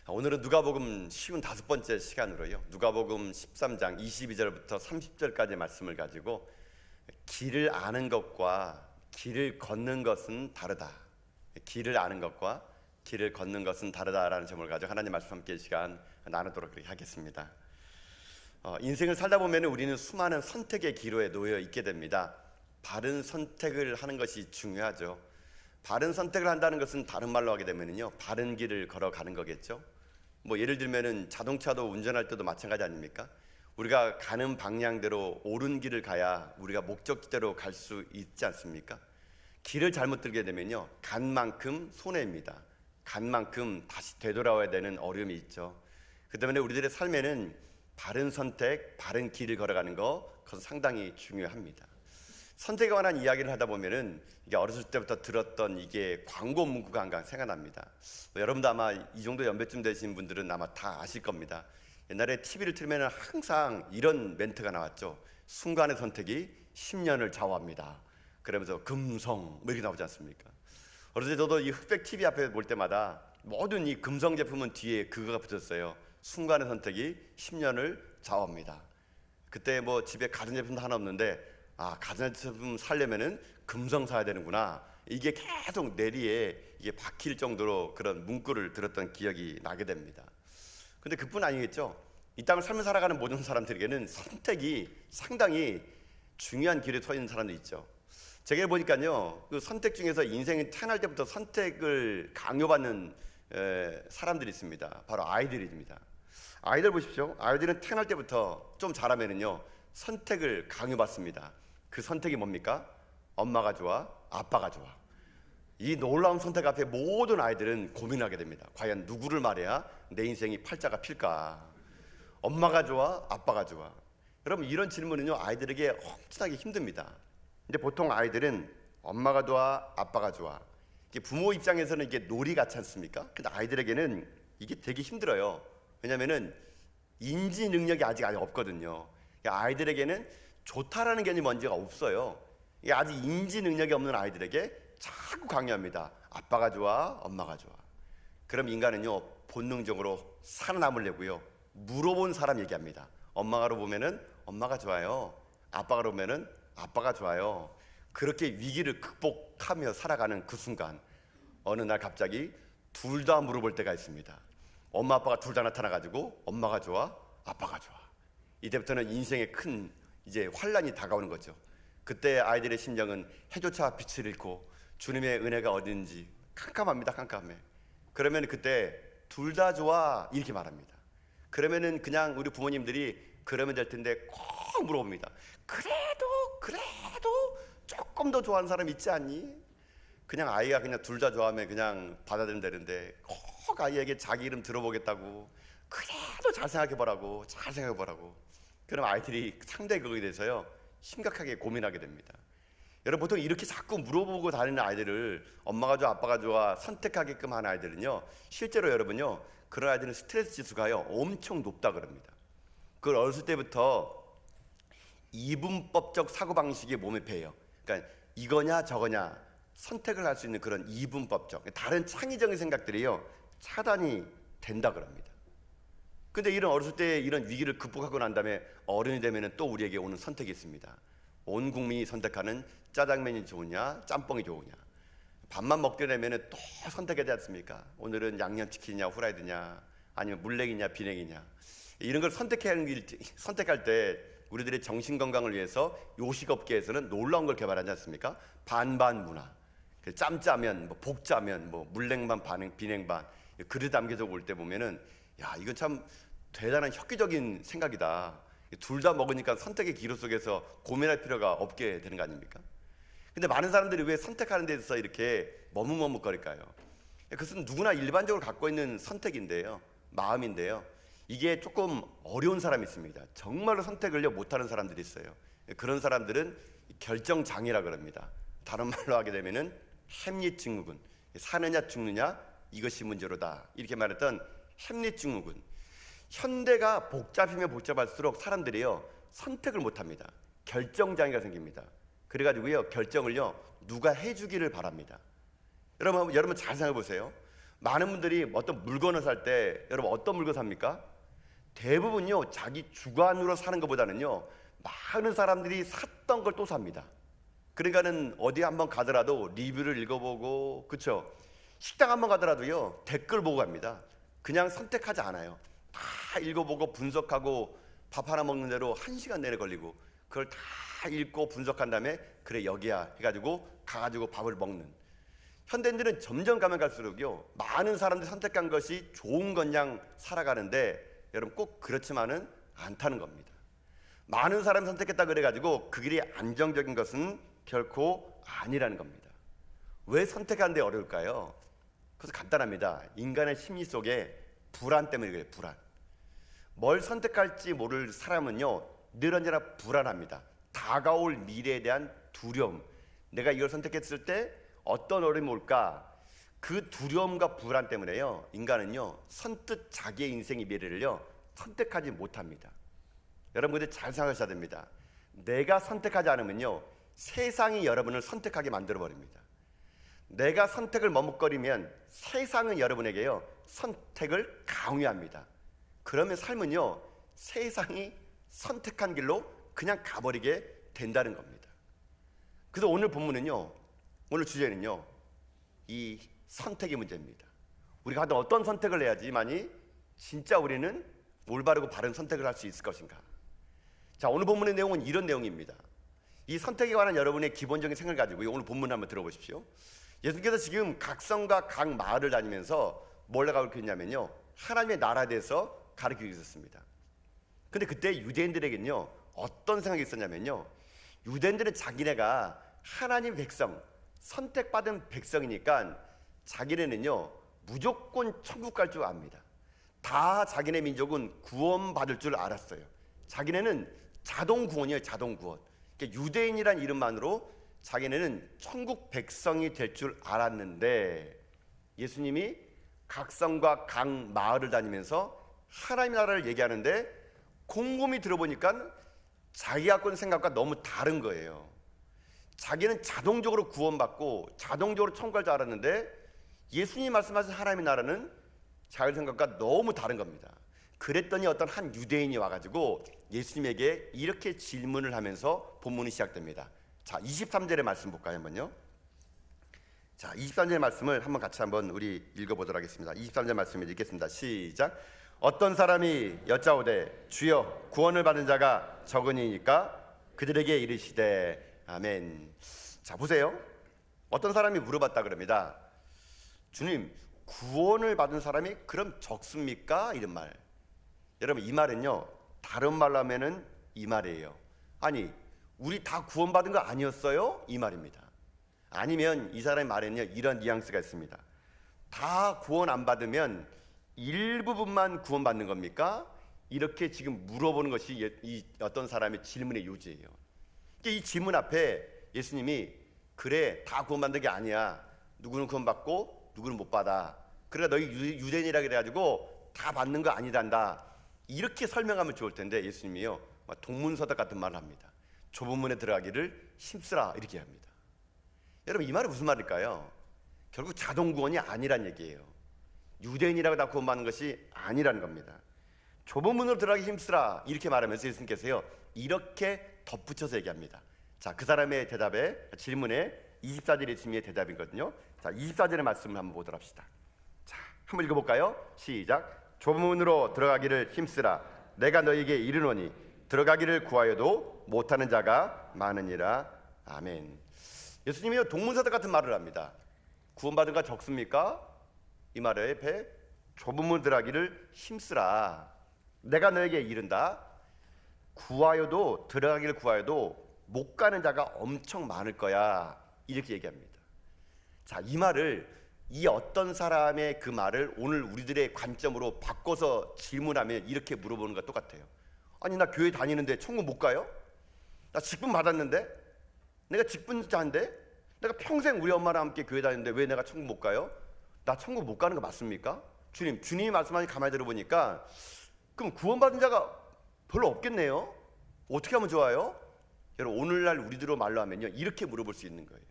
오늘은 누가복음 55번째 시간으로요, 누가복음 13장 22절부터 30절까지 말씀을 가지고 길을 아는 것과 길을 걷는 것은 다르다, 길을 아는 것과 길을 걷는 것은 다르다라는 점을 가지고 하나님 말씀 함께 시간 나누도록 그렇게 하겠습니다. 인생을 살다 보면 우리는 수많은 선택의 기로에 놓여 있게 됩니다. 바른 선택을 하는 것이 중요하죠. 바른 선택을 한다는 것은 다른 말로 하게 되면요, 바른 길을 걸어가는 거겠죠. 예를 들면은 자동차도 운전할 때도 마찬가지 아닙니까? 우리가 가는 방향대로 옳은 길을 가야 우리가 목적지대로 갈 수 있지 않습니까? 길을 잘못 들게 되면요, 간 만큼 손해입니다. 간 만큼 다시 되돌아와야 되는 어려움이 있죠. 그 때문에 우리들의 삶에는 바른 선택, 바른 길을 걸어가는 거, 그것은 상당히 중요합니다. 선택에 관한 이야기를 하다 보면은 이게 어렸을 때부터 들었던 이게 광고 문구가 항상 생각납니다. 여러분도 아마 이 정도 연배쯤 되신 분들은 아마 다 아실 겁니다. 옛날에 TV를 틀면은 항상 이런 멘트가 나왔죠. 순간의 선택이 10년을 좌우합니다. 그러면서 금성 이렇게 나오지 않습니까? 어렸을 때 저도 이 흑백 TV 앞에 볼 때마다 모든 이 금성 제품은 뒤에 그거가 붙었어요. 순간의 선택이 10년을 좌우합니다. 그때 집에 가전제품도 하나 없는데, 가전제품 살려면은 금성 사야 되는구나, 이게 계속 뇌리에 이게 박힐 정도로 그런 문구를 들었던 기억이 나게 됩니다. 근데 그뿐 아니겠죠. 이 땅을 살며 살아가는 모든 사람들에게는 선택이 상당히 중요한 길에 서 있는 사람도 있죠. 제가 보니까요, 그 선택 중에서 인생이 태어날 때부터 선택을 강요받는 사람들이 있습니다. 바로 아이들입니다. 아이들 보십시오. 아이들은 태어날 때부터 좀 자라면은요, 선택을 강요받습니다. 그 선택이 뭡니까? 엄마가 좋아, 아빠가 좋아. 이 놀라운 선택 앞에 모든 아이들은 고민하게 됩니다. 과연 누구를 말해야 내 인생이 팔자가 필까? 엄마가 좋아, 아빠가 좋아. 여러분, 이런 질문은요, 아이들에게 엄청나게 힘듭니다. 근데 보통 아이들은 엄마가 좋아, 아빠가 좋아. 이게 부모 입장에서는 이게 놀이 같지 않습니까? 근데 아이들에게는 이게 되게 힘들어요. 왜냐면은 인지 능력이 아직 없거든요. 아이들에게는 좋다라는 개념이 뭔지가 없어요. 아직 인지 능력이 없는 아이들에게 자꾸 강요합니다. 아빠가 좋아, 엄마가 좋아. 그럼 인간은요, 본능적으로 살아남으려고요, 물어본 사람 얘기합니다. 엄마가로 보면은 엄마가 좋아요, 아빠가로 보면은 아빠가 좋아요. 그렇게 위기를 극복하며 살아가는 그 순간, 어느 날 갑자기 둘 다 물어볼 때가 있습니다. 엄마 아빠가 둘 다 나타나가지고 엄마가 좋아, 아빠가 좋아. 이때부터는 인생의 큰 이제 환란이 다가오는 거죠. 그때 아이들의 심정은 해조차 빛을 잃고 주님의 은혜가 어딘지 캄캄합니다. 캄캄해. 그러면 그때 둘 다 좋아 이렇게 말합니다. 그러면은 그냥 우리 부모님들이 그러면 될 텐데 꼭 물어봅니다. 그래도 조금 더 좋아하는 사람 있지 않니? 그냥 아이가 그냥 둘 다 좋아하면 그냥 받아들이면 되는데, 꼭 아이에게 자기 이름 들어보겠다고, 그래도 잘 생각해보라고, 잘 생각해보라고. 그럼 아이들이 상대 거기에 대해서요, 심각하게 고민하게 됩니다. 여러분, 보통 이렇게 자꾸 물어보고 다니는 아이들을 엄마가 좋아, 아빠가 좋아 선택하게끔 하는 아이들은요, 실제로 여러분요, 그런 아이들은 스트레스 지수가요, 엄청 높다 그럽니다. 그걸 어렸을 때부터 이분법적 사고방식이 몸에 배요. 그러니까 이거냐 저거냐 선택을 할 수 있는 그런 이분법적, 다른 창의적인 생각들이요, 차단이 된다 그럽니다. 근데 이런 어렸을 때 이런 위기를 극복하고 난 다음에 어른이 되면 또 우리에게 오는 선택이 있습니다. 온 국민이 선택하는 짜장면이 좋으냐, 짬뽕이 좋으냐. 밥만 먹게 되면 또 선택해야 되지 않습니까? 오늘은 양념치킨이냐, 후라이드냐, 아니면 물냉이냐, 비냉이냐. 이런 걸 선택할 때 우리들의 정신 건강을 위해서 요식업계에서는 놀라운 걸 개발하지 않습니까? 반반 문화. 짬짜면, 복짜면, 물냉반, 비냉반. 글이 담겨져 올 때 보면은, 야, 이건 참 대단한 혁기적인 생각이다. 둘 다 먹으니까 선택의 기로 속에서 고민할 필요가 없게 되는 거 아닙니까? 근데 많은 사람들이 왜 선택하는 데 있어서 이렇게 머뭇머뭇거릴까요? 그것은 누구나 일반적으로 갖고 있는 선택인데요, 마음인데요, 이게 조금 어려운 사람이 있습니다. 정말로 선택을 못하는 사람들이 있어요. 그런 사람들은 결정장애라 그럽니다. 다른 말로 하게 되면은 햄릿증후군, 사느냐 죽느냐 이것이 문제로다, 이렇게 말했던 햄릿증후군. 현대가 복잡하면 복잡할수록 사람들이요, 선택을 못합니다. 결정장애가 생깁니다. 그래가지고요, 결정을요, 누가 해주기를 바랍니다. 여러분 잘 생각해 보세요. 많은 분들이 어떤 물건을 살 때 여러분 어떤 물건 삽니까? 대부분요 자기 주관으로 사는 것보다는요 많은 사람들이 샀던 걸 또 삽니다. 그러니까는 어디 한번 가더라도 리뷰를 읽어보고, 그렇죠? 식당 한번 가더라도요 댓글 보고 갑니다. 그냥 선택하지 않아요. 다 읽어보고 분석하고 밥 하나 먹는 대로 1시간 내내 걸리고 그걸 다 읽고 분석한 다음에 그래 여기야 해가지고 가가지고 밥을 먹는, 현대인들은 점점 가면 갈수록요 많은 사람들이 선택한 것이 좋은 것냥 살아가는데 여러분 꼭 그렇지만은 않다는 겁니다. 많은 사람이 선택했다 그래가지고 그 길이 안정적인 것은 결코 아니라는 겁니다. 왜 선택하는데 어려울까요? 그래서 간단합니다. 인간의 심리 속에 불안 때문에 그래요. 불안. 뭘 선택할지 모를 사람은요 늘 언제나 불안합니다. 다가올 미래에 대한 두려움, 내가 이걸 선택했을 때 어떤 어려움이 올까, 그 두려움과 불안 때문에요 인간은요 선뜻 자기의 인생의 미래를요 선택하지 못합니다. 여러분들 잘 생각하셔야 됩니다. 내가 선택하지 않으면요 세상이 여러분을 선택하게 만들어 버립니다. 내가 선택을 머뭇거리면 세상은 여러분에게요 선택을 강요합니다. 그러면 삶은요 세상이 선택한 길로 그냥 가버리게 된다는 겁니다. 그래서 오늘 본문은요, 오늘 주제는요 이 선택의 문제입니다. 우리가 하여튼 어떤 선택을 해야지만이 진짜 우리는 올바르고 바른 선택을 할 수 있을 것인가. 자, 오늘 본문의 내용은 이런 내용입니다. 이 선택에 관한 여러분의 기본적인 생각을 가지고 오늘 본문 한번 들어보십시오. 예수님께서 지금 각 성과 각 마을을 다니면서 뭘 가르치냐면요 하나님의 나라에 대해서 가르치고 있었습니다. 근데 그때 유대인들에게는요 어떤 생각이 있었냐면요, 유대인들은 자기네가 하나님 백성, 선택받은 백성이니까 자기네는요 무조건 천국 갈 줄 압니다. 다 자기네 민족은 구원받을 줄 알았어요. 자기네는 자동 구원이에요. 자동 구원. 그러니까 유대인이란 이름만으로 자기네는 천국 백성이 될 줄 알았는데, 예수님이 각 성과 각 마을을 다니면서 하나님의 나라를 얘기하는데 곰곰이 들어보니까 자기가 갖고 있는 생각과 너무 다른 거예요. 자기는 자동적으로 구원받고 자동적으로 천국 갈 줄 알았는데 예수님이 말씀하신 하나님의 나라는 자기 생각과 너무 다른 겁니다. 그랬더니 어떤 한 유대인이 와가지고 예수님에게 이렇게 질문을 하면서 본문이 시작됩니다. 자, 23절의 말씀 볼까요 한번요. 자, 23절의 말씀을 한번 같이 한번 우리 읽어보도록 하겠습니다. 23절 말씀을 읽겠습니다. 시작. 어떤 사람이 여짜오되 주여 구원을 받은 자가 적으니까 그들에게 이르시되 아멘. 자, 보세요. 어떤 사람이 물어봤다 그럽니다. 주님, 구원을 받은 사람이 그럼 적습니까? 이런 말. 여러분 이 말은요 다른 말로 하면은 이 말이에요. 아니 우리 다 구원받은 거 아니었어요? 이 말입니다. 아니면 이 사람의 말에는요 이런 뉘앙스가 있습니다. 다 구원 안 받으면 일부분만 구원받는 겁니까? 이렇게 지금 물어보는 것이 이 어떤 사람의 질문의 요지예요. 이 질문 앞에 예수님이 그래 다 구원받는 게 아니야, 누구는 구원받고 누구는 못 받아, 그러니까 너희 유대인이라 그래가지고 다 받는 거 아니란다, 이렇게 설명하면 좋을 텐데 예수님이요 동문서답 같은 말을 합니다. 좁은 문에 들어가기를 힘쓰라 이렇게 합니다. 여러분 이 말은 무슨 말일까요? 결국 자동 구원이 아니란 얘기예요. 유대인이라고 다 구원받는 것이 아니라는 겁니다. 좁은 문으로 들어가기 힘쓰라 이렇게 말하면서 예수님께서요 이렇게 덧붙여서 얘기합니다. 자, 그 사람의 대답에 질문에 24절의 예수님의 대답이거든요. 자, 24절의 말씀을 한번 보도록 합시다. 자, 한번 읽어볼까요? 시작. 좁은 문으로 들어가기를 힘쓰라. 내가 너에게 이르노니 들어가기를 구하여도 못하는 자가 많으니라. 아멘. 예수님이 동문서답 같은 말을 합니다. 구원받은 가 적습니까? 이 말에 배 좁은 문으로 들어가기를 힘쓰라. 내가 너에게 이른다. 구하여도 들어가기를 구하여도 못 가는 자가 엄청 많을 거야. 이렇게 얘기합니다. 자, 이 말을 이 어떤 사람의 그 말을 오늘 우리들의 관점으로 바꿔서 질문하면 이렇게 물어보는 것과 똑같아요. 아니 나 교회 다니는데 천국 못 가요? 나 직분 받았는데? 내가 직분자인데? 내가 평생 우리 엄마랑 함께 교회 다니는데 왜 내가 천국 못 가요? 나 천국 못 가는 거 맞습니까? 주님이 말씀하신 가만히 들어보니까 그럼 구원받은 자가 별로 없겠네요. 어떻게 하면 좋아요? 여러분 오늘날 우리들로 말로 하면요 이렇게 물어볼 수 있는 거예요.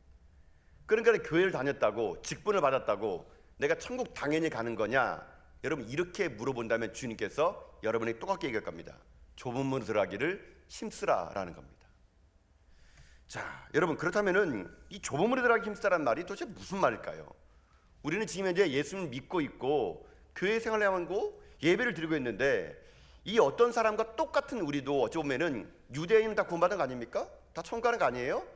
그러니까 교회를 다녔다고 직분을 받았다고 내가 천국 당연히 가는 거냐? 여러분 이렇게 물어본다면 주님께서 여러분에게 똑같게 얘기할 겁니다. 좁은 문으로 들어가기를 힘쓰라라는 겁니다. 자, 여러분 그렇다면은 이 좁은 문으로 들어가기 힘쓰라는 말이 도대체 무슨 말일까요? 우리는 지금 현재 예수님을 믿고 있고 교회 생활을 하고 예배를 드리고 있는데 이 어떤 사람과 똑같은 우리도 어찌 보면은 유대인은 다 구원받은 거 아닙니까? 다 천국 가는 거 아니에요?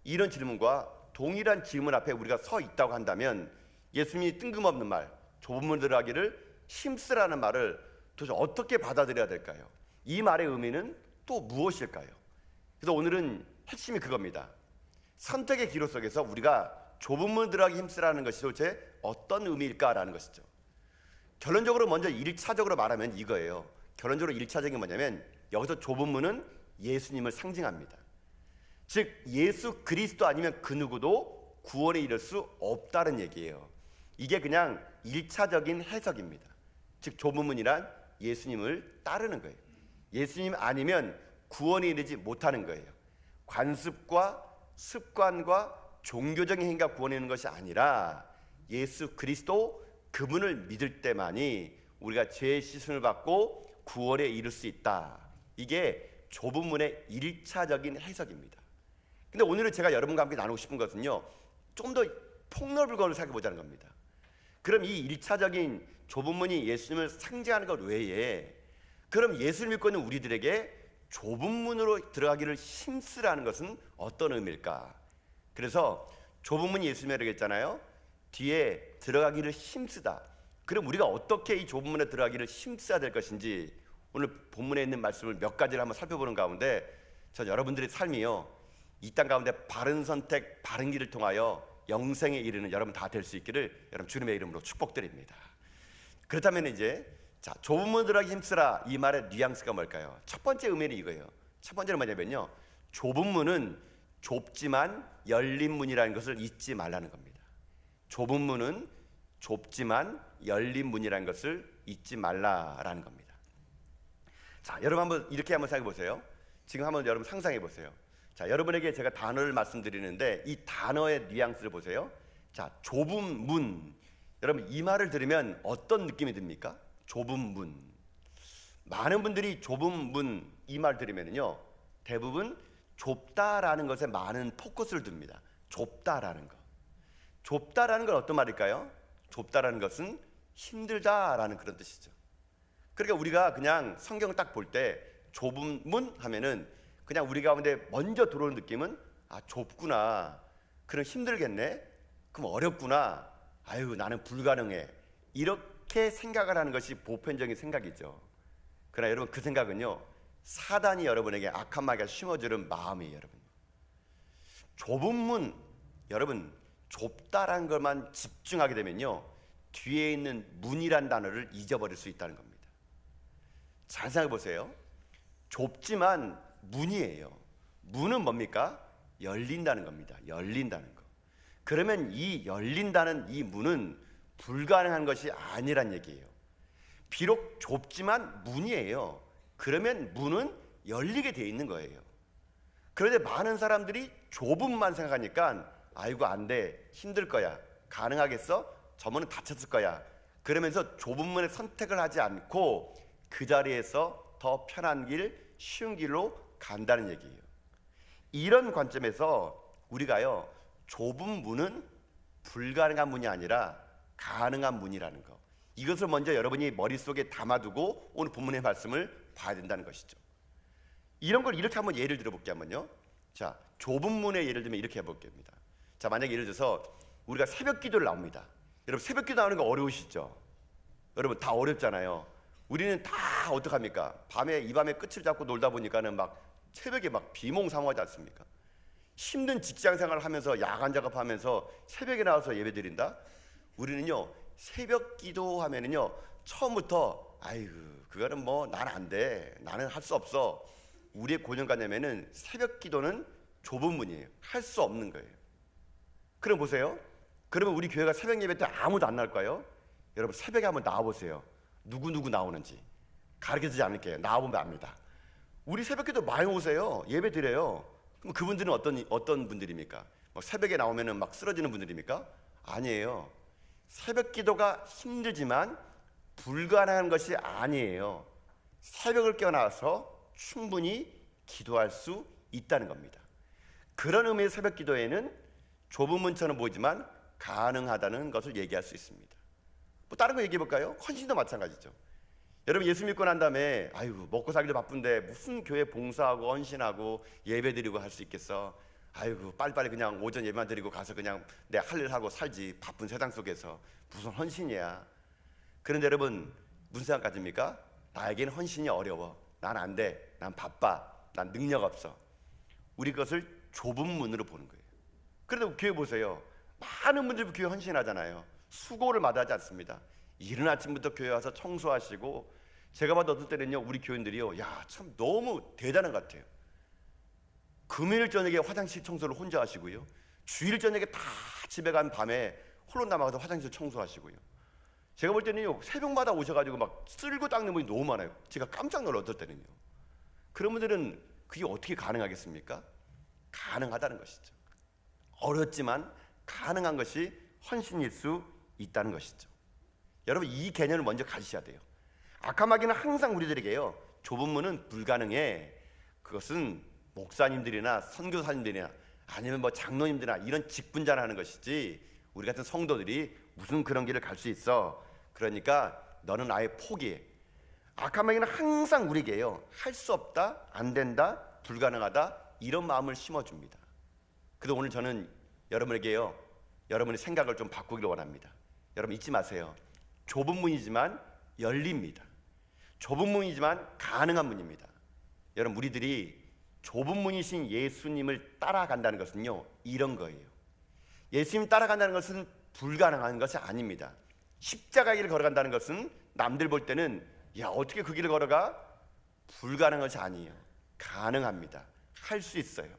이런 질문과 동일한 질문 앞에 우리가 서 있다고 한다면 예수님이 뜬금없는 말, 좁은 문으로 들어가기를 힘쓰라는 말을 도대체 어떻게 받아들여야 될까요? 이 말의 의미는 또 무엇일까요? 그래서 오늘은 핵심이 그겁니다. 선택의 기로 속에서 우리가 좁은 문으로 들어가기 힘쓰라는 것이 도대체 어떤 의미일까라는 것이죠. 결론적으로 먼저 1차적으로 말하면 이거예요. 결론적으로 1차적인 뭐냐면 여기서 좁은 문은 예수님을 상징합니다. 즉 예수 그리스도 아니면 그 누구도 구원에 이를 수 없다는 얘기예요. 이게 그냥 1차적인 해석입니다. 즉 좁은 문이란 예수님을 따르는 거예요. 예수님 아니면 구원에 이르지 못하는 거예요. 관습과 습관과 종교적인 행위가 구원에 이르는 것이 아니라 예수 그리스도 그분을 믿을 때만이 우리가 죄의 씻음을 받고 구원에 이를 수 있다. 이게 좁은 문의 1차적인 해석입니다. 근데 오늘은 제가 여러분과 함께 나누고 싶은 것은요, 좀 더 폭넓은 걸 살펴보자는 겁니다. 그럼 이 1차적인 좁은 문이 예수님을 상징하는 것 외에 그럼 예수를 믿고 있는 우리들에게 좁은 문으로 들어가기를 힘쓰라는 것은 어떤 의미일까? 그래서 좁은 문이 예수님이라고 했잖아요. 뒤에 들어가기를 힘쓰다. 그럼 우리가 어떻게 이 좁은 문에 들어가기를 힘써야 될 것인지 오늘 본문에 있는 말씀을 몇 가지를 한번 살펴보는 가운데 저 여러분들의 삶이요, 이 땅 가운데 바른 선택, 바른 길을 통하여 영생에 이르는 여러분 다 될 수 있기를 여러분 주님의 이름으로 축복드립니다. 그렇다면 이제 자, 좁은 문으로 들어가기 힘쓰라, 이 말의 뉘앙스가 뭘까요? 첫 번째 의미는 이거예요. 첫 번째는 뭐냐면요, 좁은 문은 좁지만 열린 문이라는 것을 잊지 말라는 겁니다. 좁은 문은 좁지만 열린 문이라는 것을 잊지 말라라는 겁니다. 자, 여러분 한번 이렇게 한번 생각해 보세요. 지금 한번 여러분 상상해 보세요. 자, 여러분에게 제가 단어를 말씀드리는데 이 단어의 뉘앙스를 보세요. 자, 좁은 문. 여러분 이 말을 들으면 어떤 느낌이 듭니까? 좁은 문. 많은 분들이 좁은 문 이 말 들으면요, 대부분 좁다라는 것에 많은 포커스를 둡니다. 좁다라는 거. 좁다라는 건 어떤 말일까요? 좁다라는 것은 힘들다라는 그런 뜻이죠. 그러니까 우리가 그냥 성경을 딱 볼 때 좁은 문 하면은 그냥 우리 가운데 먼저 들어오는 느낌은 아, 좁구나. 그럼 힘들겠네. 그럼 어렵구나. 아유, 나는 불가능해. 이렇게 생각을 하는 것이 보편적인 생각이죠. 그러나 여러분 그 생각은요, 사단이 여러분에게 악한 마귀가 심어주는 마음이에요. 여러분 좁은 문, 여러분 좁다라는 것만 집중하게 되면요, 뒤에 있는 문이란 단어를 잊어버릴 수 있다는 겁니다. 잘 생각해 보세요. 좁지만 문이에요. 문은 뭡니까? 열린다는 겁니다. 열린다는 거. 그러면 이 열린다는 이 문은 불가능한 것이 아니란 얘기예요. 비록 좁지만 문이에요. 그러면 문은 열리게 돼 있는 거예요. 그런데 많은 사람들이 좁은만 생각하니까 아이고 안 돼, 힘들 거야, 가능하겠어? 저 문은 닫혔을 거야. 그러면서 좁은 문에 선택을 하지 않고 그 자리에서 더 편한 길, 쉬운 길로 간다는 얘기예요. 이런 관점에서 우리가요, 좁은 문은 불가능한 문이 아니라 가능한 문이라는 거, 이것을 먼저 여러분이 머릿속에 담아두고 오늘 본문의 말씀을 봐야 된다는 것이죠. 이런 걸 이렇게 한번 예를 들어볼게요. 한번요. 자, 좁은 문의 예를 들면 이렇게 해볼게요. 자, 만약에 예를 들어서 우리가 새벽 기도를 나옵니다. 여러분 새벽 기도 나오는 거 어려우시죠? 여러분 다 어렵잖아요. 우리는 다 어떡합니까? 이 밤에 끝을 잡고 놀다 보니까는 막 새벽에 막 비몽사몽하지 않습니까? 힘든 직장 생활을 하면서 야간 작업하면서 새벽에 나와서 예배 드린다? 우리는요, 새벽 기도하면은요, 처음부터 아이고 그거는 뭐 난 안 돼, 나는 할 수 없어. 우리의 고정관념에는 새벽 기도는 좁은 문이에요. 할 수 없는 거예요. 그럼 보세요. 그러면 우리 교회가 새벽 예배 때 아무도 안 나올까요? 여러분 새벽에 한번 나와보세요. 누구 나오는지 가르쳐주지 않을게요. 나와보면 압니다. 우리 새벽 기도 많이 오세요. 예배 드려요. 그럼 그분들은 어떤 분들입니까? 막 새벽에 나오면은 막 쓰러지는 분들입니까? 아니에요. 새벽 기도가 힘들지만 불가능한 것이 아니에요. 새벽을 깨어나서 충분히 기도할 수 있다는 겁니다. 그런 의미의 새벽 기도에는 좁은 문처럼 보이지만 가능하다는 것을 얘기할 수 있습니다. 뭐 다른 거 얘기해 볼까요? 헌신도 마찬가지죠. 여러분 예수 믿고 난 다음에 아유 먹고 살기도 바쁜데 무슨 교회 봉사하고 헌신하고 예배드리고 할 수 있겠어. 아이고 빨리빨리 그냥 오전 예배만 드리고 가서 그냥 내 할 일 하고 살지. 바쁜 세상 속에서 무슨 헌신이야. 그런데 여러분 무슨 생각 가집니까? 나에게는 헌신이 어려워. 난 안 돼. 난 바빠. 난 능력 없어. 우리 그것을 좁은 문으로 보는 거예요. 그래도 교회 보세요. 많은 분들이 교회 헌신하잖아요. 수고를 마다하지 않습니다. 이른 아침부터 교회 와서 청소하시고, 제가 봐도 어떨 때는요 우리 교인들이요 야 참 너무 대단한 것 같아요. 금요일 저녁에 화장실 청소를 혼자 하시고요, 주일 저녁에 다 집에 간 밤에 홀로 남아가서 화장실 청소하시고요. 제가 볼 때는요 새벽마다 오셔가지고 막 쓸고 닦는 분이 너무 많아요. 제가 깜짝 놀라 어떨 때는요. 그런 분들은 그게 어떻게 가능하겠습니까? 가능하다는 것이죠. 어렵지만 가능한 것이 헌신일 수 있다는 것이죠. 여러분 이 개념을 먼저 가지셔야 돼요. 악함하기는 항상 우리들에게요 좁은 문은 불가능해. 그것은 목사님들이나 선교사님들이나 아니면 뭐 장로님들이나 이런 직분자나 하는 것이지 우리 같은 성도들이 무슨 그런 길을 갈 수 있어. 그러니까 너는 아예 포기해. 악함에게는 항상 우리에게요 할 수 없다, 안 된다, 불가능하다 이런 마음을 심어줍니다. 그래서 오늘 저는 여러분에게요 여러분의 생각을 좀 바꾸기를 원합니다. 여러분 잊지 마세요. 좁은 문이지만 열립니다. 좁은 문이지만 가능한 문입니다. 여러분 우리들이 좁은 문이신 예수님을 따라간다는 것은요 이런 거예요. 예수님 따라간다는 것은 불가능한 것이 아닙니다. 십자가 길을 걸어간다는 것은 남들 볼 때는 야 어떻게 그 길을 걸어가? 불가능한 것이 아니에요. 가능합니다. 할 수 있어요.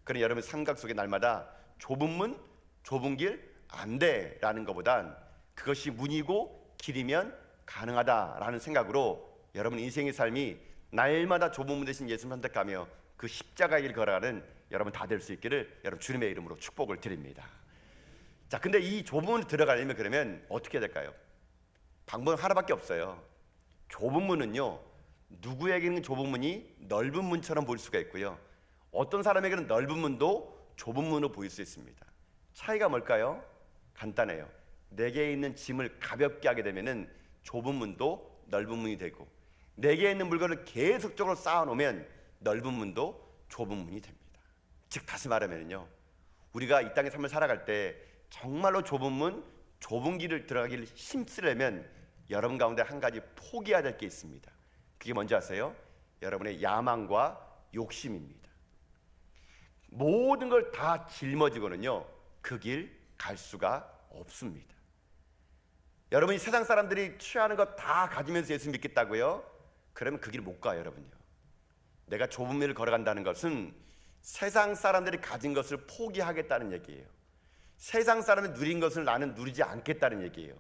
그러나 여러분 생각 속에 날마다 좁은 문, 좁은 길 안 돼라는 것보단 그것이 문이고 길이면 가능하다라는 생각으로 여러분 인생의 삶이 날마다 좁은 문 대신 예수님 선택하며 그 십자가의 길 걸어가는 여러분 다 될 수 있기를 여러분 주님의 이름으로 축복을 드립니다. 자, 근데 이 좁은 문에 들어가려면 그러면 어떻게 해야 될까요? 방법은 하나밖에 없어요. 좁은 문은요 누구에게는 좁은 문이 넓은 문처럼 보일 수가 있고요, 어떤 사람에게는 넓은 문도 좁은 문으로 보일 수 있습니다. 차이가 뭘까요? 간단해요. 내게 있는 짐을 가볍게 하게 되면은 좁은 문도 넓은 문이 되고, 내게 있는 물건을 계속적으로 쌓아놓으면 넓은 문도 좁은 문이 됩니다. 즉 다시 말하면요 우리가 이 땅의 삶을 살아갈 때 정말로 좁은 문, 좁은 길을 들어가기를 힘쓰려면 여러분 가운데 한 가지 포기해야 될 게 있습니다. 그게 뭔지 아세요? 여러분의 야망과 욕심입니다. 모든 걸 다 짊어지고는요 그 길 갈 수가 없습니다. 여러분이 세상 사람들이 취하는 것 다 가지면서 예수 믿겠다고요? 그러면 그 길 못 가요. 여러분요, 내가 좁은 길을 걸어간다는 것은 세상 사람들이 가진 것을 포기하겠다는 얘기예요. 세상 사람이 누린 것을 나는 누리지 않겠다는 얘기예요.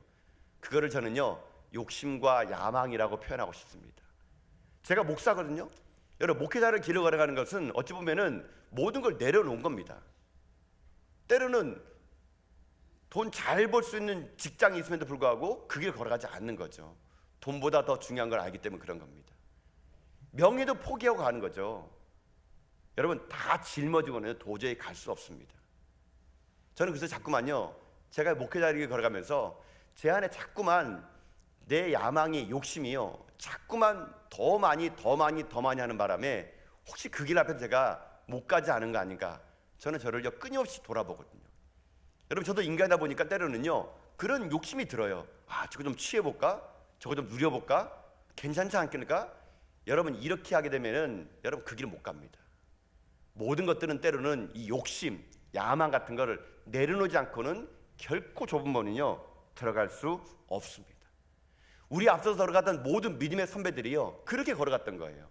그거를 저는요 욕심과 야망이라고 표현하고 싶습니다. 제가 목사거든요. 여러분 목회자를 길을 걸어가는 것은 어찌 보면은 모든 걸 내려놓은 겁니다. 때로는 돈 잘 벌 수 있는 직장이 있음에도 불구하고 그 길을 걸어가지 않는 거죠. 돈보다 더 중요한 걸 알기 때문에 그런 겁니다. 명예도 포기하고 가는 거죠. 여러분 다 짊어지고는 도저히 갈 수 없습니다. 저는 그래서 자꾸만요 제가 목회자 길을 걸어가면서 제 안에 자꾸만 내 야망이, 욕심이요 자꾸만 더 많이 하는 바람에 혹시 그 길 앞에 제가 못 가지 않은 거 아닌가, 저는 저를요 끊임없이 돌아보거든요. 여러분 저도 인간이다 보니까 때로는요 그런 욕심이 들어요. 아 저거 좀 취해볼까? 저거 좀 누려볼까? 괜찮지 않겠는가? 여러분 이렇게 하게 되면은 여러분 그 길을 못 갑니다. 모든 것들은 때로는 이 욕심, 야망 같은 거를 내려놓지 않고는 결코 좁은 문은요 들어갈 수 없습니다. 우리 앞서서 걸어갔던 모든 믿음의 선배들이요 그렇게 걸어갔던 거예요.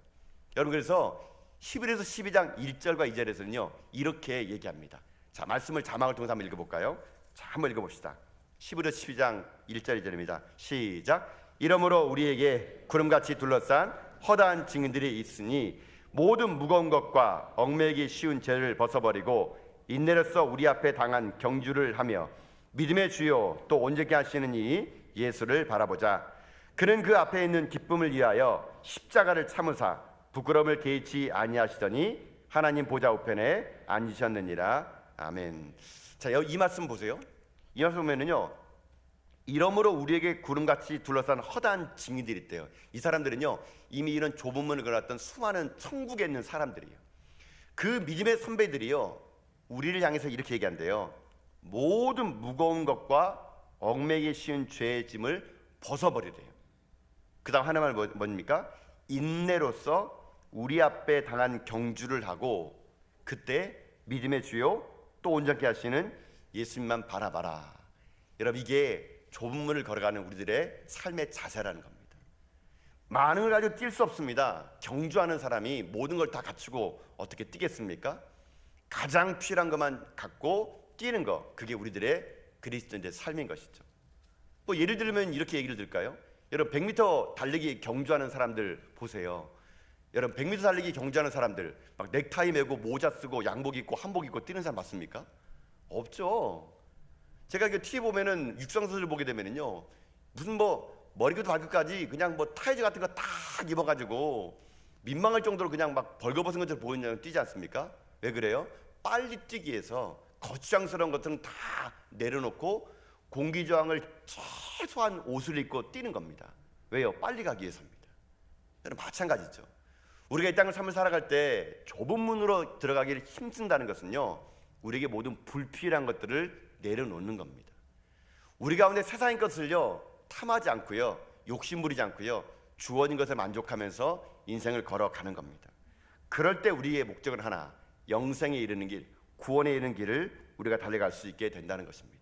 여러분 그래서 히브리서 12장 1절과 2절에서는요 이렇게 얘기합니다. 자, 말씀을 자막을 통해서 한번 읽어볼까요? 자, 한번 읽어봅시다. 히브리서 12장 1절 2절입니다. 시작. 이러므로 우리에게 구름같이 둘러싼 허다한 증인들이 있으니 모든 무거운 것과 얽매이기 쉬운 죄를 벗어버리고 인내로써 우리 앞에 당한 경주를 하며 믿음의 주요 또 온전케 하시는 이 예수를 바라보자. 그는 그 앞에 있는 기쁨을 위하여 십자가를 참으사 부끄러움을 개의치 아니하시더니 하나님 보좌 우편에 앉으셨느니라. 아멘. 자, 이 말씀 보세요. 이 말씀 보면은요, 이러므로 우리에게 구름같이 둘러싼 허다한 증인들이 있대요. 이 사람들은요, 이미 이런 좁은 문을 걸었던 수많은 천국에 있는 사람들이에요. 그 믿음의 선배들이요, 우리를 향해서 이렇게 얘기한대요. 모든 무거운 것과 얽매기 쉬운 죄의 짐을 벗어버리래요. 그 다음 하나만 뭡니까? 인내로서 우리 앞에 당한 경주를 하고 그때 믿음의 주요 또 온전케 하시는 예수님만 바라봐라. 여러분, 이게 좁은 문을 걸어가는 우리들의 삶의 자세라는 겁니다. 많은 걸 가지고 뛸 수 없습니다. 경주하는 사람이 모든 걸 다 갖추고 어떻게 뛰겠습니까? 가장 필요한 것만 갖고 뛰는 것, 그게 우리들의 그리스도인의 삶인 것이죠. 뭐 예를 들면 이렇게 얘기를 들까요? 여러분, 100m 달리기 경주하는 사람들 보세요. 여러분, 100m 달리기 경주하는 사람들 막 넥타이 메고 모자 쓰고 양복 입고 한복 입고 뛰는 사람 봤습니까? 없죠. 제가 그 TV 보면은 육상 선수를 보게 되면은요, 무슨 뭐 머리부터 발끝까지 그냥 뭐 타이즈 같은 거 딱 입어가지고 민망할 정도로 그냥 막 벌거벗은 것처럼 보이는 뛰지 않습니까? 왜 그래요? 빨리 뛰기 위해서 거추장스러운 것들은 다 내려놓고 공기저항을 최소한 옷을 입고 뛰는 겁니다. 왜요? 빨리 가기 위해서입니다. 여러분, 마찬가지죠. 우리가 이 땅을 삶을 살아갈 때 좁은 문으로 들어가기를 힘쓴다는 것은요, 우리에게 모든 불필요한 것들을 내려놓는 겁니다. 우리 가운데 세상의 것을요 탐하지 않고요, 욕심 부리지 않고요, 주어진 것에 만족하면서 인생을 걸어가는 겁니다. 그럴 때 우리의 목적은 하나, 영생에 이르는 길, 구원에 이르는 길을 우리가 달려갈 수 있게 된다는 것입니다.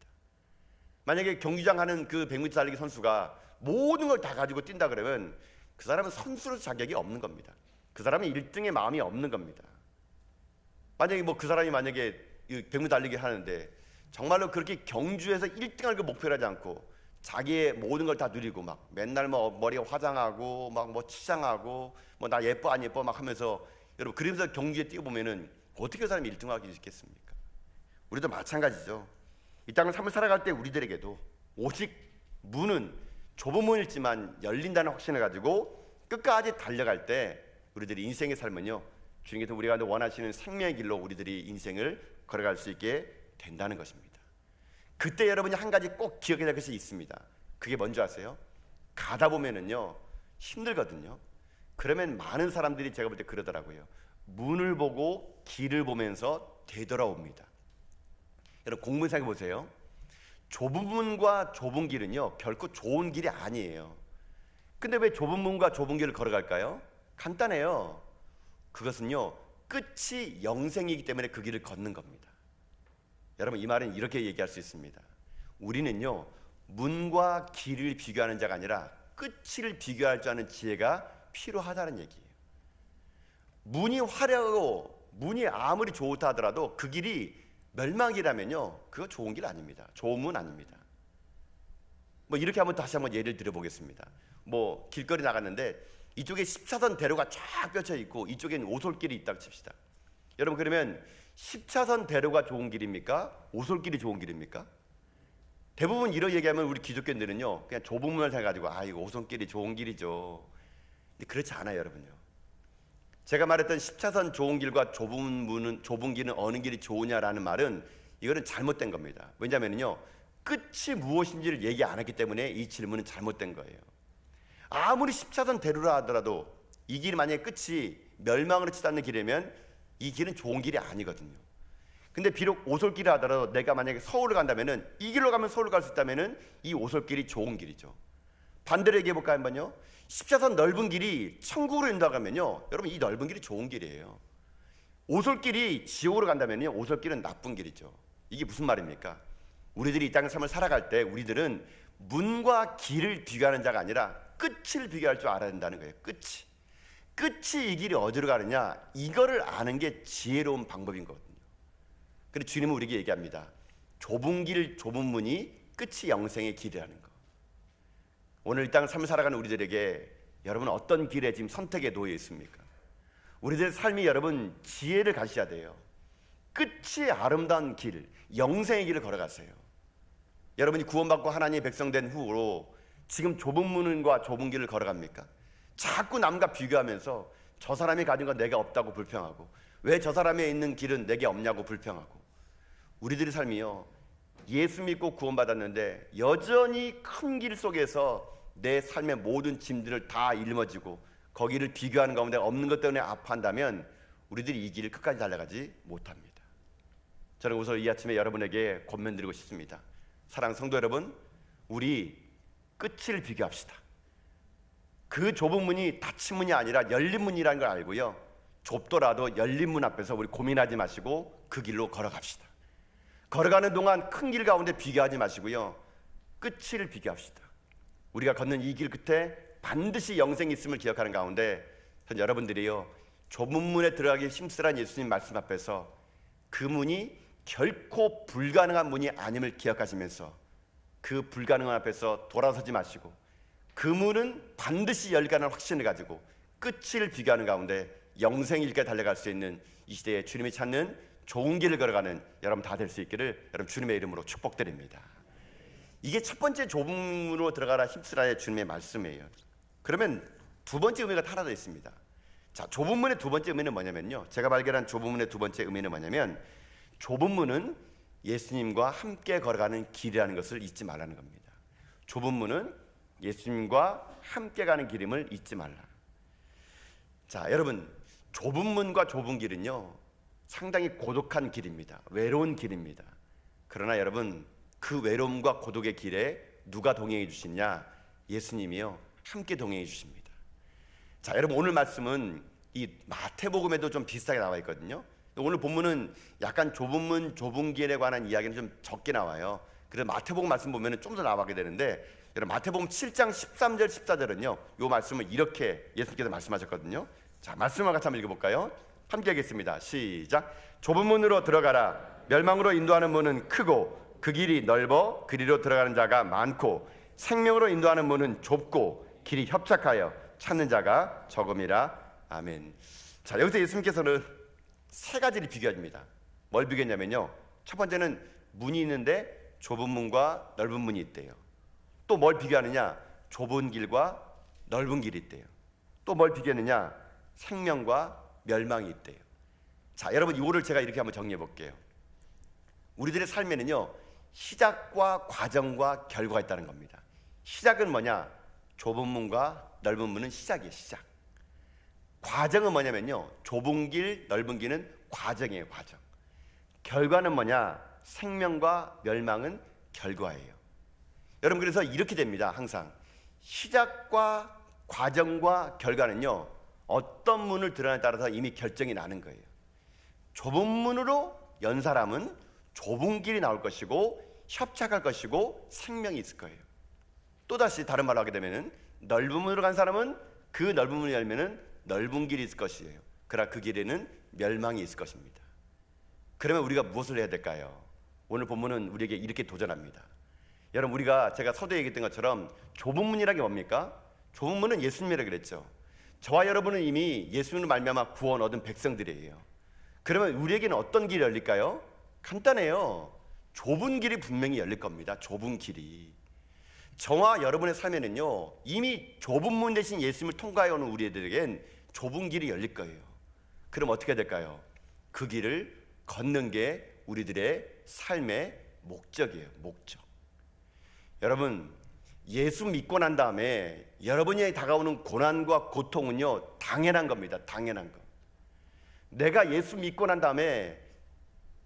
만약에 경기장 하는 그 100m 달리기 선수가 모든 걸 다 가지고 뛴다 그러면 그 사람은 선수로서 자격이 없는 겁니다. 그 사람은 1등의 마음이 없는 겁니다. 만약에 그 사람이 만약에 100m 달리기 하는데 정말로 그렇게 경주에서 1등할 그 목표를 하지 않고 자기의 모든 걸 다 누리고 막 맨날 뭐 머리에 화장하고 막 뭐 치장하고 뭐 나 예뻐 안 예뻐 막 하면서, 여러분, 그러면서 경주에 뛰어보면은 어떻게 그 사람이 1등하기 있겠습니까? 우리도 마찬가지죠. 이 땅을 삶을 살아갈 때 우리들에게도 오직 문은 좁은 문이지만 열린다는 확신을 가지고 끝까지 달려갈 때 우리들이 인생의 삶은요, 주님께서 우리가 원하시는 생명의 길로 우리들이 인생을 걸어갈 수 있게 된다는 것입니다. 그때 여러분이 한 가지 꼭 기억해야 될 것이 있습니다. 그게 뭔지 아세요? 가다 보면은요 힘들거든요. 그러면 많은 사람들이 제가 볼 때 그러더라고요. 문을 보고 길을 보면서 되돌아옵니다. 여러분, 공부 생각해 보세요. 좁은 문과 좁은 길은요 결코 좋은 길이 아니에요. 근데 왜 좁은 문과 좁은 길을 걸어갈까요? 간단해요. 그것은요 끝이 영생이기 때문에 그 길을 걷는 겁니다. 여러분, 이 말은 이렇게 얘기할 수 있습니다. 우리는요 문과 길을 비교하는 자가 아니라 끝을 비교할 줄 아는 지혜가 필요하다는 얘기예요. 문이 화려하고 문이 아무리 좋다 하더라도 그 길이 멸망이라면요 그거 좋은 길 아닙니다. 좋은 문 아닙니다. 뭐 이렇게 다시 한번 예를 들어보겠습니다. 뭐 길거리 나갔는데 이쪽에 10차선 대로가 쫙 펼쳐 있고 이쪽엔 오솔길이 있다고 칩시다. 여러분, 그러면 10차선 대로가 좋은 길입니까? 오솔길이 좋은 길입니까? 대부분 이런 얘기하면 우리 기독교인들은요 그냥 좁은 문을 생각가지고 이거 오솔길이 좋은 길이죠. 근데 그렇지 않아요, 여러분요. 제가 말했던 10차선 좋은 길과 좁은 길은 어느 길이 좋으냐라는 말은 이거는 잘못된 겁니다. 왜냐하면요 끝이 무엇인지를 얘기 안 했기 때문에 이 질문은 잘못된 거예요. 아무리 10차선 대로라 하더라도 이 길이 만약에 끝이 멸망으로 치닫는 길이면 이 길은 좋은 길이 아니거든요. 근데 비록 오솔길이 하더라도 내가 만약에 서울을 간다면은 이 길로 가면 서울 갈 수 있다면은 이 오솔길이 좋은 길이죠. 반대로 얘기해 볼까요? 한번요. 10차선 넓은 길이 천국으로 인도가 가면요 여러분 이 넓은 길이 좋은 길이에요. 오솔길이 지옥으로 간다면요 오솔길은 나쁜 길이죠. 이게 무슨 말입니까? 우리들이 이 땅의 삶을 살아갈 때 우리들은 문과 길을 비교하는 자가 아니라 끝을 비교할 줄 알아야 된다는 거예요. 끝이 이 길이 어디로 가느냐, 이거를 아는 게 지혜로운 방법인 거거든요. 그래서 주님은 우리에게 얘기합니다. 좁은 길, 좁은 문이 끝이 영생의 길이라는 거. 오늘 이 땅을 삶을 살아가는 우리들에게 여러분 어떤 길에 지금 선택에 놓여 있습니까? 우리들의 삶이 여러분 지혜를 가셔야 돼요. 끝이 아름다운 길, 영생의 길을 걸어가세요. 여러분이 구원받고 하나님의 백성 된 후로 지금 좁은 문과 좁은 길을 걸어갑니까? 자꾸 남과 비교하면서 저 사람이 가진 건 내가 없다고 불평하고, 왜 저 사람이 있는 길은 내게 없냐고 불평하고. 우리들의 삶이요, 예수 믿고 구원받았는데 여전히 큰 길 속에서 내 삶의 모든 짐들을 다 일머지고 거기를 비교하는 가운데 없는 것 때문에 아파한다면 우리들이 이 길을 끝까지 달려가지 못합니다. 저는 우선 이 아침에 여러분에게 권면드리고 싶습니다. 사랑하는 성도 여러분, 우리 끝을 비교합시다. 그 좁은 문이 닫힌 문이 아니라 열린 문이라는 걸 알고요, 좁더라도 열린 문 앞에서 우리 고민하지 마시고 그 길로 걸어갑시다. 걸어가는 동안 큰 길 가운데 비교하지 마시고요, 끝을 비교합시다. 우리가 걷는 이 길 끝에 반드시 영생이 있음을 기억하는 가운데 전 여러분들이요, 좁은 문에 들어가기 힘쓰란 예수님 말씀 앞에서 그 문이 결코 불가능한 문이 아님을 기억하시면서 그 불가능한 앞에서 돌아서지 마시고 그 문은 반드시 열리라는 확신을 가지고 끝을 비교하는 가운데 영생일까지 달려갈 수 있는 이 시대에 주님이 찾는 좋은 길을 걸어가는 여러분 다 될 수 있기를 여러분 주님의 이름으로 축복드립니다. 이게 첫 번째 좁은 문으로 들어가라 힘쓰라의 주님의 말씀이에요. 그러면 두 번째 의미가 하나 더 있습니다. 자, 좁은 문의 두 번째 의미는 뭐냐면요, 제가 발견한 좁은 문의 두 번째 의미는 뭐냐면, 좁은 문은 예수님과 함께 걸어가는 길이라는 것을 잊지 말라는 겁니다. 좁은 문은 예수님과 함께 가는 길임을 잊지 말라. 자, 여러분, 좁은 문과 좁은 길은요, 상당히 고독한 길입니다. 외로운 길입니다. 그러나 여러분, 그 외로움과 고독의 길에 누가 동행해 주시냐? 예수님이요, 함께 동행해 주십니다. 자, 여러분, 오늘 말씀은 이 마태복음에도 좀 비슷하게 나와 있거든요. 오늘 본문은 약간 좁은 문, 좁은 길에 관한 이야기는 좀 적게 나와요. 그래서 마태복음 말씀 보면 좀 더 나오게 되는데, 여러분, 마태복음 7장 13절 14절은요, 이 말씀을 이렇게 예수님께서 말씀하셨거든요. 자, 말씀을 같이 한번 읽어볼까요? 함께 하겠습니다. 시작. 좁은 문으로 들어가라. 멸망으로 인도하는 문은 크고 그 길이 넓어 그리로 들어가는 자가 많고, 생명으로 인도하는 문은 좁고 길이 협착하여 찾는 자가 적음이라. 아멘. 자, 여기서 예수님께서는 세 가지를 비교합니다. 뭘 비교했냐면요, 첫 번째는 문이 있는데 좁은 문과 넓은 문이 있대요. 또 뭘 비교하느냐? 좁은 길과 넓은 길이 있대요. 또 뭘 비교했느냐? 생명과 멸망이 있대요. 자, 여러분, 이거를 제가 이렇게 한번 정리해 볼게요. 우리들의 삶에는요, 시작과 과정과 결과가 있다는 겁니다. 시작은 뭐냐? 좁은 문과 넓은 문은 시작이에요. 시작. 과정은 뭐냐면요, 좁은 길, 넓은 길은 과정이에요. 과정. 결과는 뭐냐? 생명과 멸망은 결과예요. 여러분, 그래서 이렇게 됩니다. 항상 시작과 과정과 결과는요, 어떤 문을 들어가냐에 따라서 이미 결정이 나는 거예요. 좁은 문으로 연 사람은 좁은 길이 나올 것이고 협착할 것이고 생명이 있을 거예요. 또다시 다른 말로 하게 되면은 넓은 문으로 간 사람은 그 넓은 문을 열면은 넓은 길이 있을 것이에요. 그러나 그 길에는 멸망이 있을 것입니다. 그러면 우리가 무엇을 해야 될까요? 오늘 본문은 우리에게 이렇게 도전합니다. 여러분, 우리가 제가 서두에 얘기했던 것처럼 좁은 문이라는 게 뭡니까? 좁은 문은 예수님이라고 그랬죠. 저와 여러분은 이미 예수님을 말미암아 구원 얻은 백성들이에요. 그러면 우리에게는 어떤 길이 열릴까요? 간단해요. 좁은 길이 분명히 열릴 겁니다. 좁은 길이. 저와 여러분의 삶에는요, 이미 좁은 문 대신 예수님을 통과해 오는 우리들에겐 좁은 길이 열릴 거예요. 그럼 어떻게 해야 될까요? 그 길을 걷는 게 우리들의 삶의 목적이에요. 목적. 여러분, 예수 믿고 난 다음에 여러분이 다가오는 고난과 고통은요, 당연한 겁니다. 당연한 거. 내가 예수 믿고 난 다음에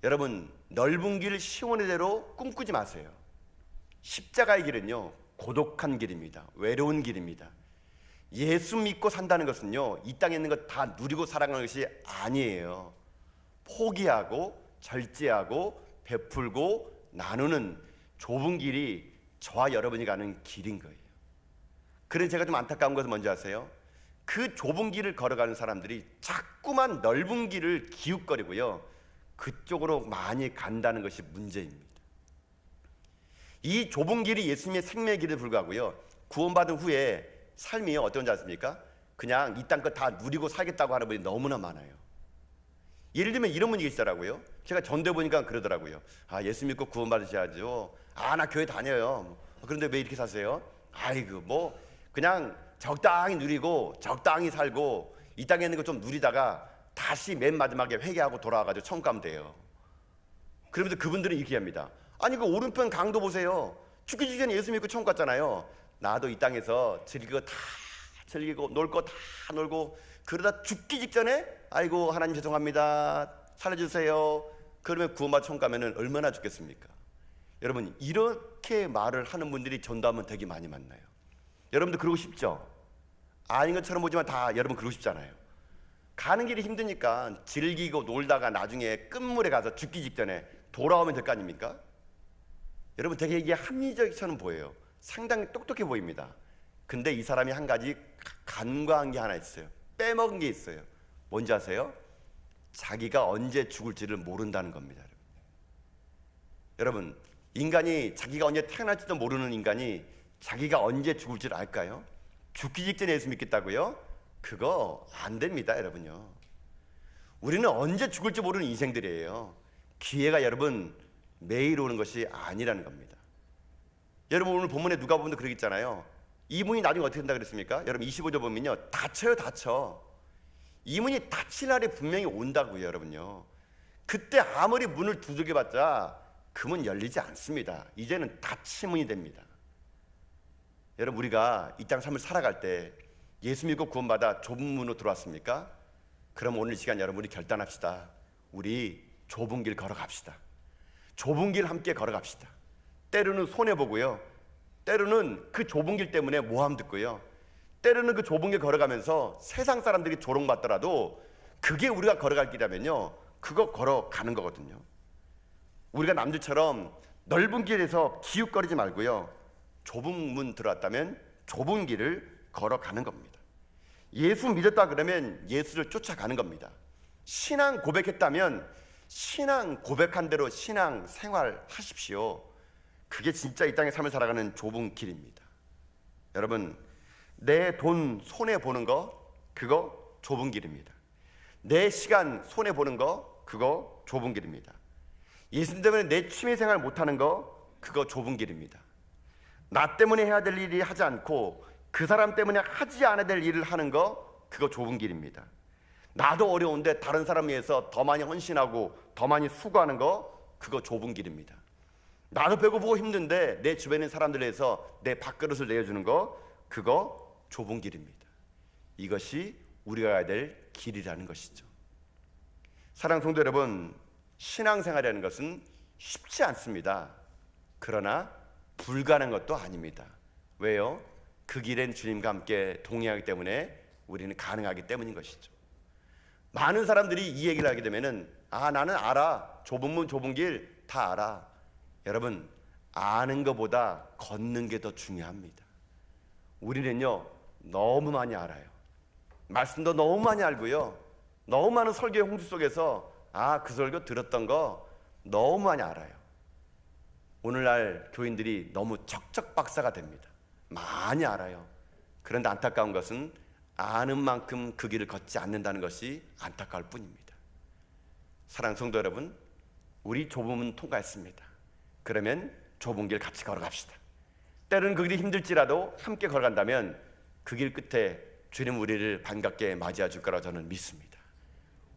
여러분, 넓은 길 시온의 대로 꿈꾸지 마세요. 십자가의 길은요, 고독한 길입니다. 외로운 길입니다. 예수 믿고 산다는 것은요, 이 땅에 있는 것 다 누리고 살아가는 것이 아니에요. 포기하고 절제하고 베풀고 나누는 좁은 길이 저와 여러분이 가는 길인 거예요. 그래서 제가 좀 안타까운 것은 뭔지 아세요? 그 좁은 길을 걸어가는 사람들이 자꾸만 넓은 길을 기웃거리고요, 그쪽으로 많이 간다는 것이 문제입니다. 이 좁은 길이 예수님의 생명의 길에 불과하고요, 구원받은 후에 삶이 어떤지 아십니까? 그냥 이 땅 것 다 누리고 살겠다고 하는 분이 너무나 많아요. 예를 들면 이런 분이 있더라고요. 제가 전도해 보니까 그러더라고요. 아, 예수 믿고 구원 받으셔야죠. 아, 나 교회 다녀요. 그런데 왜 이렇게 사세요? 아이고, 뭐 그냥 적당히 누리고 적당히 살고 이 땅에 있는 거 좀 누리다가 다시 맨 마지막에 회개하고 돌아와가지고 천국 가면 돼요. 그러면서 그분들은 이렇게 합니다. 아니, 그 오른편 강도 보세요. 죽기 직전에 예수 믿고 천국 갔잖아요. 나도 이 땅에서 즐길 거 다 즐기고 놀 거 다 놀고 그러다 죽기 직전에 아이고 하나님 죄송합니다, 살려주세요. 그러면 구원받아 천국 가면은 얼마나 좋겠습니까? 여러분, 이렇게 말을 하는 분들이 전도하면 되게 많이 만나요. 여러분도 그러고 싶죠? 아닌 것처럼 보지만 다 여러분 그러고 싶잖아요. 가는 길이 힘드니까 즐기고 놀다가 나중에 끝물에 가서 죽기 직전에 돌아오면 될 거 아닙니까? 여러분, 되게 이게 합리적처럼 보여요. 상당히 똑똑해 보입니다. 근데 이 사람이 한 가지 간과한 게 하나 있어요. 빼먹은 게 있어요. 뭔지 아세요? 자기가 언제 죽을지를 모른다는 겁니다. 여러분, 인간이 자기가 언제 태어날지도 모르는 인간이 자기가 언제 죽을지를 알까요? 죽기 직전에 예수 믿겠다고요? 그거 안 됩니다, 여러분요. 우리는 언제 죽을지 모르는 인생들이에요. 기회가 여러분 매일 오는 것이 아니라는 겁니다. 여러분, 오늘 본문에 누가복음도 그러고 있잖아요. 이문이 나중에 어떻게 된다 그랬습니까? 여러분 25절 보면요, 닫혀요, 닫혀. 이문이 닫힐 날이 분명히 온다고요, 여러분요. 그때 아무리 문을 두들겨봤자 그 문 열리지 않습니다. 이제는 닫힌 문이 됩니다. 여러분, 우리가 이 땅 삶을 살아갈 때 예수 믿고 구원받아 좁은 문으로 들어왔습니까? 그럼 오늘 이 시간 여러분, 우리 결단합시다. 우리 좁은 길 걸어갑시다. 좁은 길 함께 걸어갑시다. 때로는 손해보고요, 때로는 그 좁은 길 때문에 모함 듣고요, 때로는 그 좁은 길 걸어가면서 세상 사람들이 조롱받더라도 그게 우리가 걸어갈 길이라면요, 그거 걸어가는 거거든요. 우리가 남들처럼 넓은 길에서 기웃거리지 말고요, 좁은 문 들어왔다면 좁은 길을 걸어가는 겁니다. 예수 믿었다 그러면 예수를 쫓아가는 겁니다. 신앙 고백했다면 신앙 고백한 대로 신앙 생활 하십시오. 그게 진짜 이 땅의 삶을 살아가는 좁은 길입니다. 여러분, 내 돈 손해보는 거, 그거 좁은 길입니다. 내 시간 손해보는 거, 그거 좁은 길입니다. 예수 때문에 내 취미생활 못하는 거, 그거 좁은 길입니다. 나 때문에 해야 될 일이 하지 않고 그 사람 때문에 하지 않아야 될 일을 하는 거, 그거 좁은 길입니다. 나도 어려운데 다른 사람 위해서 더 많이 헌신하고 더 많이 수고하는 거, 그거 좁은 길입니다. 나도 배고프고 힘든데 내 주변에 있는 사람들에 의해서 내 밥그릇을 내어주는 거, 그거 좁은 길입니다. 이것이 우리가 가야 될 길이라는 것이죠. 사랑하는 성도 여러분, 신앙생활이라는 것은 쉽지 않습니다. 그러나 불가능한 것도 아닙니다. 왜요? 그 길엔 주님과 함께 동행하기 때문에 우리는 가능하기 때문인 것이죠. 많은 사람들이 이 얘기를 하게 되면은, 아, 나는 알아. 좁은 문 좁은 길 다 알아. 여러분, 아는 것보다 걷는 게 더 중요합니다. 우리는요, 너무 많이 알아요. 말씀도 너무 많이 알고요, 너무 많은 설교의 홍수 속에서 그 설교 들었던 거 너무 많이 알아요. 오늘날 교인들이 너무 척척박사가 됩니다. 많이 알아요. 그런데 안타까운 것은 아는 만큼 그 길을 걷지 않는다는 것이 안타까울 뿐입니다. 사랑하는 성도 여러분, 우리 좁은 문 통과했습니다. 그러면 좁은 길 같이 걸어갑시다. 때로는 그 길이 힘들지라도 함께 걸어간다면 그 길 끝에 주님 우리를 반갑게 맞이해 줄 거라고 저는 믿습니다.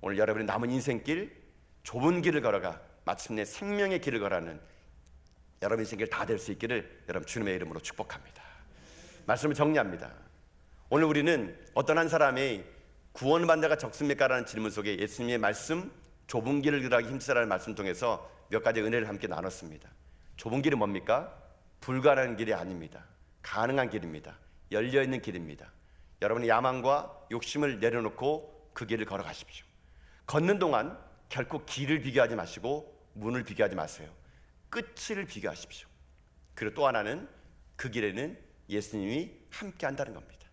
오늘 여러분의 남은 인생길, 좁은 길을 걸어가 마침내 생명의 길을 걸어가는 여러분 인생길 다 될 수 있기를 여러분 주님의 이름으로 축복합니다. 말씀을 정리합니다. 오늘 우리는 어떤 한 사람이 구원받는 자가 적습니까? 라는 질문 속에 예수님의 말씀, 좁은 길을 걸어가기 힘쓰라는 말씀 통해서 몇 가지 은혜를 함께 나눴습니다. 좁은 길은 뭡니까? 불가능한 길이 아닙니다. 가능한 길입니다. 열려있는 길입니다. 여러분의 야망과 욕심을 내려놓고 그 길을 걸어가십시오. 걷는 동안 결코 길을 비교하지 마시고 문을 비교하지 마세요. 끝을 비교하십시오. 그리고 또 하나는 그 길에는 예수님이 함께 한다는 겁니다.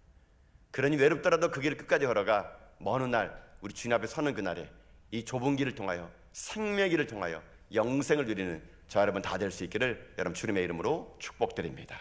그러니 외롭더라도 그 길을 끝까지 걸어가 먼 날 우리 주님 앞에 서는 그날에 이 좁은 길을 통하여 생명의 길을 통하여 영생을 누리는 저 여러분 다 될 수 있기를 여러분 주님의 이름으로 축복드립니다.